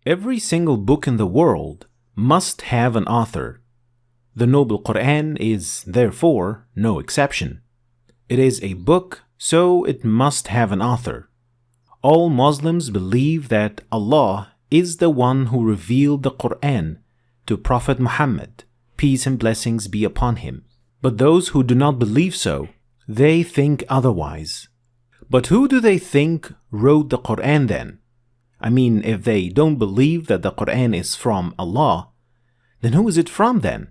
Every single book in the world must have an author. The Noble Quran is, therefore, no exception. It is a book, so it must have an author. All Muslims believe that Allah is the one who revealed the Quran to Prophet Muhammad, peace and blessings be upon him. But those who do not believe so, they think otherwise. But who do they think wrote the Quran then? I mean, if they don't believe that the Quran is from Allah, then who is it from then?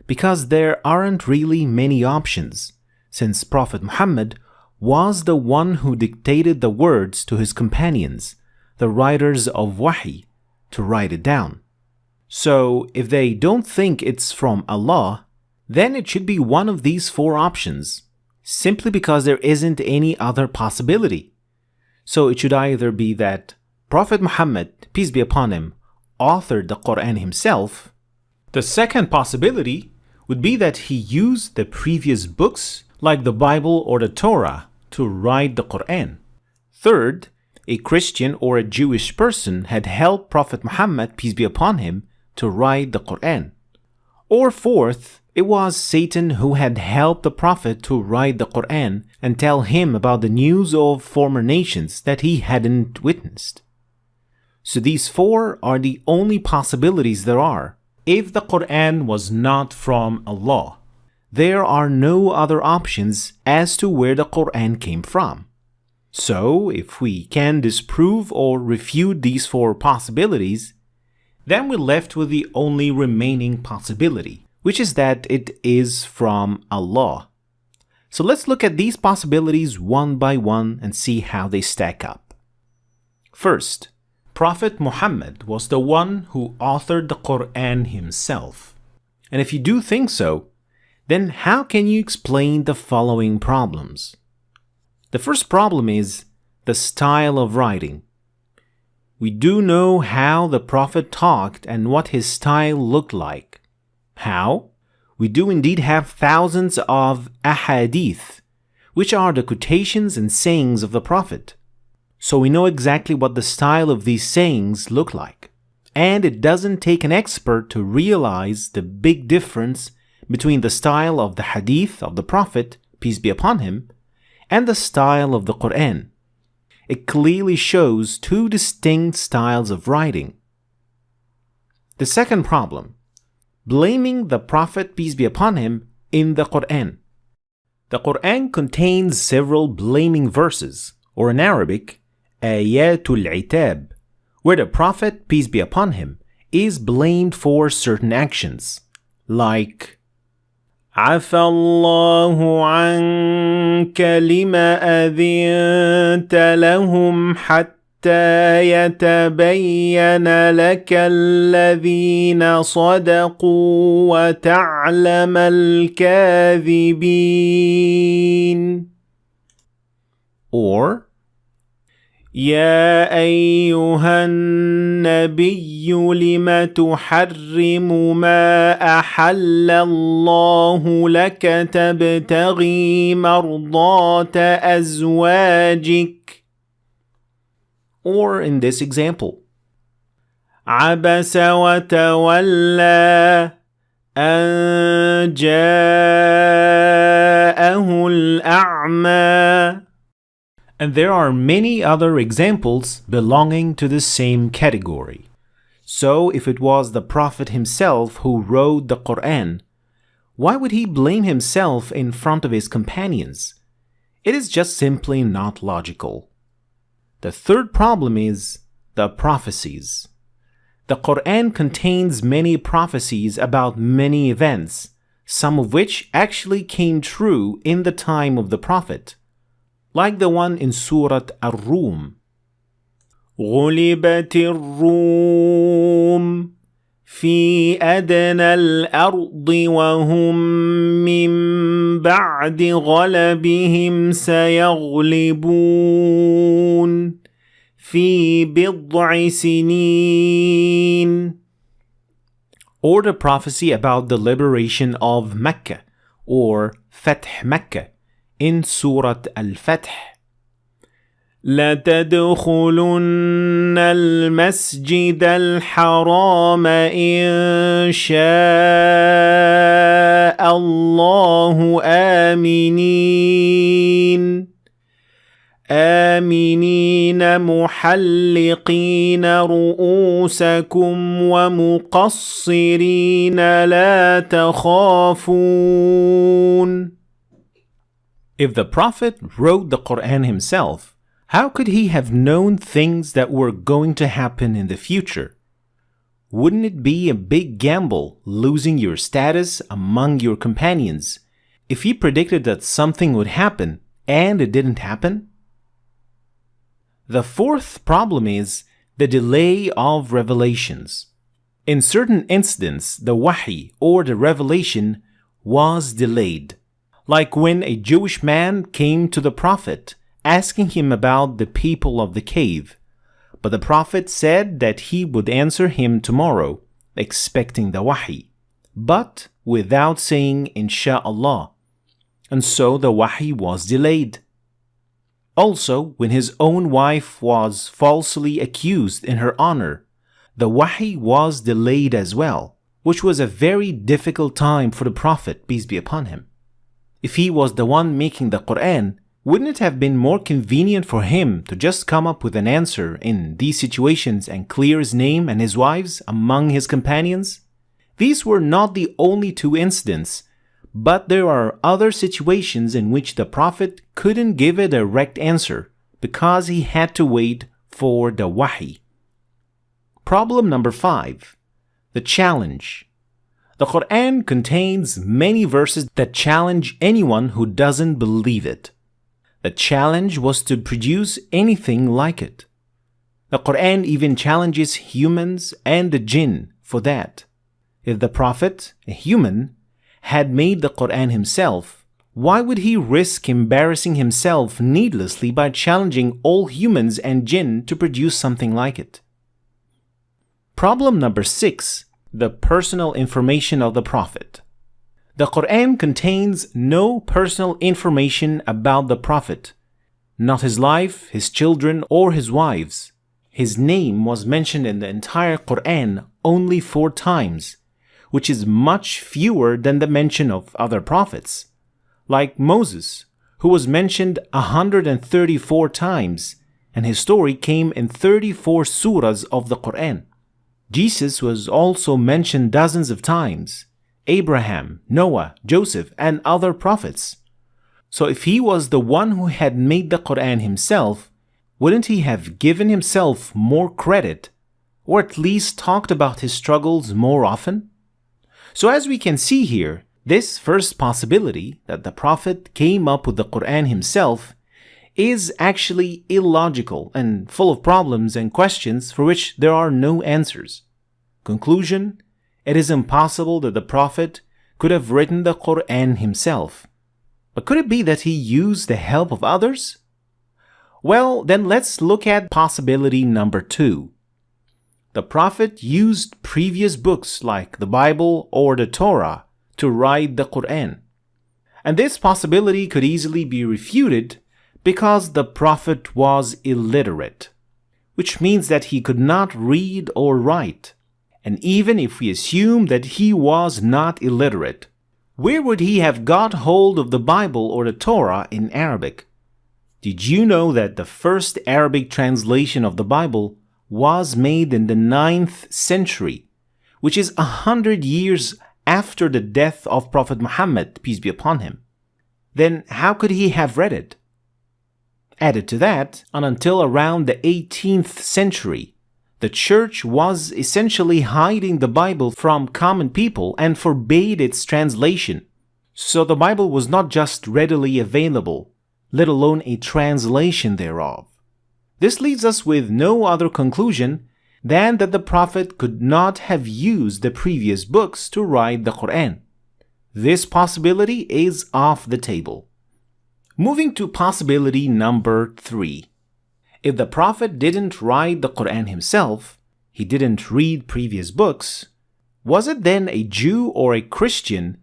Because there aren't really many options, since Prophet Muhammad was the one who dictated the words to his companions, the writers of Wahy, to write it down. So, if they don't think it's from Allah, then it should be one of these four options, simply because there isn't any other possibility. So it should either be that Prophet Muhammad, peace be upon him, authored the Quran himself. The second possibility would be that he used the previous books like the Bible or the Torah to write the Quran. Third, a Christian or a Jewish person had helped Prophet Muhammad, peace be upon him, to write the Quran. Or fourth, it was Satan who had helped the Prophet to write the Quran and tell him about the news of former nations that he hadn't witnessed. So these four are the only possibilities there are. If the Quran was not from Allah, there are no other options as to where the Quran came from. So, if we can disprove or refute these four possibilities, then we're left with the only remaining possibility, which is that it is from Allah. So let's look at these possibilities one by one and see how they stack up. First, Prophet Muhammad was the one who authored the Quran himself. And if you do think so, then how can you explain the following problems? The first problem is the style of writing. We do know how the Prophet talked and what his style looked like. How? We do indeed have thousands of ahadith, which are the quotations and sayings of the Prophet. So we know exactly what the style of these sayings look like. And it doesn't take an expert to realize the big difference between the style of the hadith of the Prophet, peace be upon him, and the style of the Quran. It clearly shows two distinct styles of writing. The second problem, blaming the Prophet, peace be upon him, in the Quran. The Quran contains several blaming verses, or in Arabic, ayatul itab, where the Prophet, peace be upon him, is blamed for certain actions, like عفى الله عنك لما أذنت لهم حتى يتبين لك الذين صدقوا وتعلم الكاذبين. Or يا أيها النبي لم تحرم ما أحل الله لك تبتغي مرضات أزواجك. Or in this example, عبس وتولى أن جاءه الأعمى. And there are many other examples belonging to the same category. So if it was the Prophet himself who wrote the Quran, why would he blame himself in front of his companions? It is just simply not logical. The third problem is the prophecies. The Quran contains many prophecies about many events, some of which actually came true in the time of the Prophet. Like the one in Surah Ar-Rum. غُلِبَتِ الرُّومُ فِي أَدْنَى الْأَرْضِ وَهُمْ مِنْ بَعْدِ غَلَبِهِمْ سَيَغْلِبُونَ فِي بِضْعِ سِنِينَ. Or the prophecy about the liberation of Mecca, or Fath Mecca, in Surah Al-Fath. لَتَدْخُلُنَّ الْمَسْجِدَ الْحَرَامَ إِن شَاءَ اللَّهُ آمِنِينَ محلقين رؤوسكم ومقصرين لا تخافون. If the Prophet wrote the Quran himself, how could he have known things that were going to happen in the future? Wouldn't it be a big gamble losing your status among your companions if he predicted that something would happen and it didn't happen? The fourth problem is the delay of revelations. In certain incidents, the wahi or the revelation was delayed, like when a Jewish man came to the Prophet asking him about the people of the cave, but the Prophet said that he would answer him tomorrow, expecting the wahi, but without saying Insha'Allah, and so the wahi was delayed. Also, when his own wife was falsely accused in her honor, the wahi was delayed as well, which was a very difficult time for the Prophet, peace be upon him. If he was the one making the Quran, wouldn't it have been more convenient for him to just come up with an answer in these situations and clear his name and his wives among his companions? These were not the only two incidents, but there are other situations in which the Prophet couldn't give a direct answer because he had to wait for the wahi. Problem number 5. The challenge. The Quran contains many verses that challenge anyone who doesn't believe it. The challenge was to produce anything like it. The Quran even challenges humans and the jinn for that. If the Prophet, a human, had made the Quran himself, why would he risk embarrassing himself needlessly by challenging all humans and jinn to produce something like it? Problem number 6. The personal information of the Prophet. The Quran contains no personal information about the Prophet, not his life, his children, or his wives. His name was mentioned in the entire Quran only 4 times, which is much fewer than the mention of other prophets, like Moses, who was mentioned 134 times, and his story came in 34 surahs of the Quran. Jesus was also mentioned dozens of times, Abraham, Noah, Joseph, and other prophets. So if he was the one who had made the Quran himself, wouldn't he have given himself more credit, or at least talked about his struggles more often? So as we can see here, this first possibility that the Prophet came up with the Quran himself is actually illogical and full of problems and questions for which there are no answers. Conclusion: it is impossible that the Prophet could have written the Quran himself. But could it be that he used the help of others? Well, then let's look at possibility number 2. The Prophet used previous books like the Bible or the Torah to write the Quran. And this possibility could easily be refuted because the Prophet was illiterate, which means that he could not read or write. And even if we assume that he was not illiterate, where would he have got hold of the Bible or the Torah in Arabic? Did you know that the first Arabic translation of the Bible was made in the 9th century, which is 100 years after the death of Prophet Muhammad, peace be upon him? Then how could he have read it? Added to that, and until around the 18th century, the church was essentially hiding the Bible from common people and forbade its translation. So the Bible was not just readily available, let alone a translation thereof. This leaves us with no other conclusion than that the Prophet could not have used the previous books to write the Quran. This possibility is off the table. Moving to possibility number 3. If the Prophet didn't write the Quran himself, he didn't read previous books, was it then a Jew or a Christian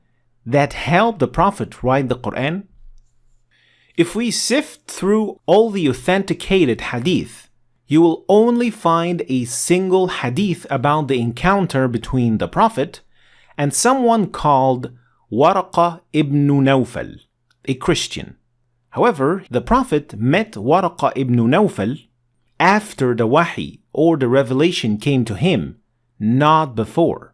that helped the Prophet write the Quran? If we sift through all the authenticated hadith, you will only find a single hadith about the encounter between the Prophet and someone called Waraqa ibn Nawfal, a Christian. However, the Prophet met Waraqa ibn Nawfal after the wahi or the revelation came to him, not before.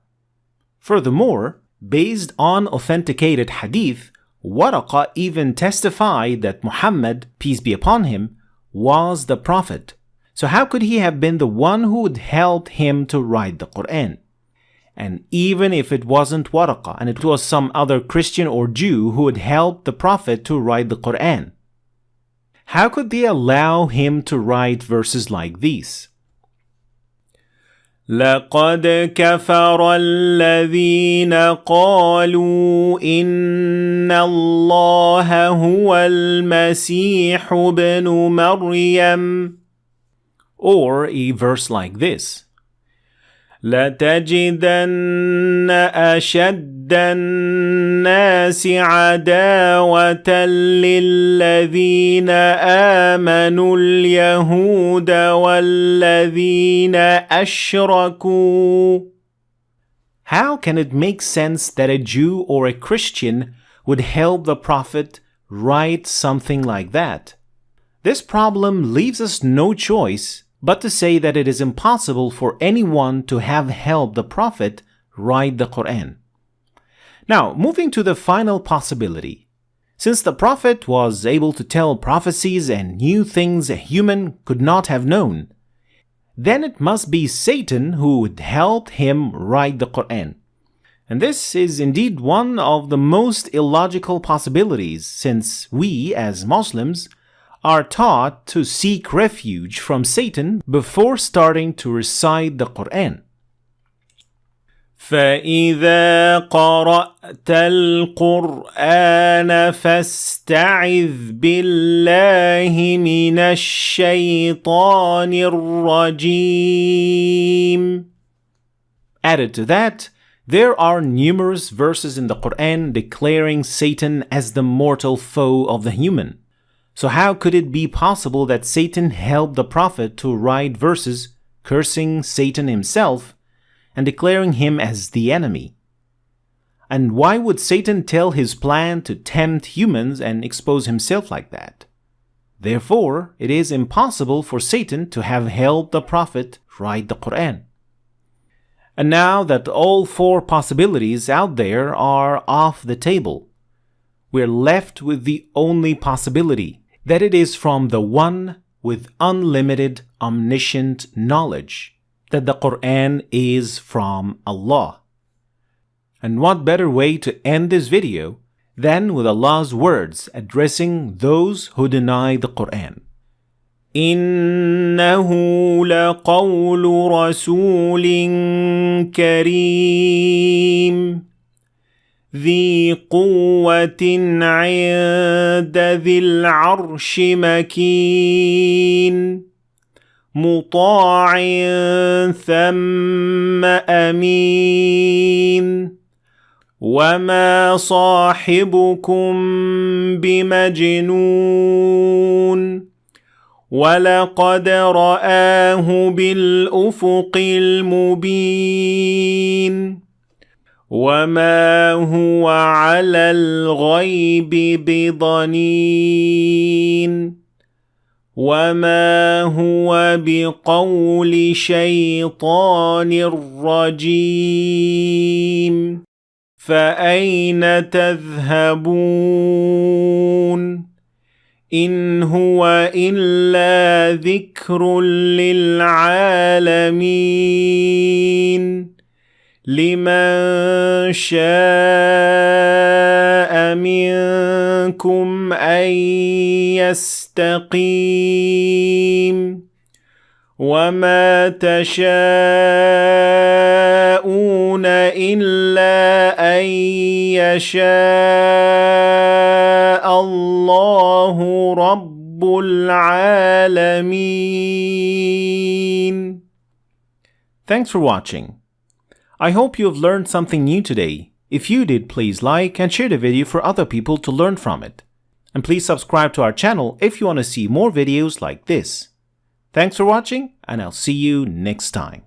Furthermore, based on authenticated hadith, Waraqa even testified that Muhammad, peace be upon him, was the Prophet. So how could he have been the one who would help him to write the Quran? And even if it wasn't Waraqa and it was some other Christian or Jew who had helped the Prophet to write the Quran, how could they allow him to write verses like these? لقد كفر الذين قالوا إن الله هو المسيح ابن مريم. Or a verse like this: لتجدن أشد الناس عداوة للذين آمنوا اليهود والذين أشركوا. How can it make sense that a Jew or a Christian would help the Prophet write something like that? This problem leaves us no choice but to say that it is impossible for anyone to have helped the Prophet write the Quran. Now, moving to the final possibility. Since the Prophet was able to tell prophecies and knew things a human could not have known, then it must be Satan who would help him write the Quran. And this is indeed one of the most illogical possibilities, since we, as Muslims, are taught to seek refuge from Satan before starting to recite the Quran. فَإِذَا قَرَأْتَ الْقُرْآنَ فَاسْتَعِذْ بِاللَّهِ مِنَ الشَّيْطَانِ الرَّجِيمِ. Added to that, there are numerous verses in the Quran declaring Satan as the mortal foe of the human. So how could it be possible that Satan helped the Prophet to write verses cursing Satan himself and declaring him as the enemy? And why would Satan tell his plan to tempt humans and expose himself like that? Therefore, it is impossible for Satan to have helped the Prophet write the Quran. And now that all four possibilities out there are off the table, we're left with the only possibility, that it is from the one with unlimited omniscient knowledge, that the Quran is from Allah. And what better way to end this video than with Allah's words addressing those who deny the Quran. إِنَّهُ لَقَوْلُ رَسُولٍ كَرِيمٍ ذي قوة عند ذي العرش مكين مطاع ثم أمين وما صاحبكم بمجنون ولقد رآه بالأفق المبين وما هو على الغيب بضنين وما هو بقول شيطان رجيم فأين تذهبون إن هو إلا ذكر للعالمين لمن شاء منكم أن يستقيم وما تشاءون إلا أن يشاء الله رب العالمين. Thanks for watching. I hope you have learned something new today. If you did, please like and share the video for other people to learn from it. And please subscribe to our channel if you want to see more videos like this. Thanks for watching, and I'll see you next time.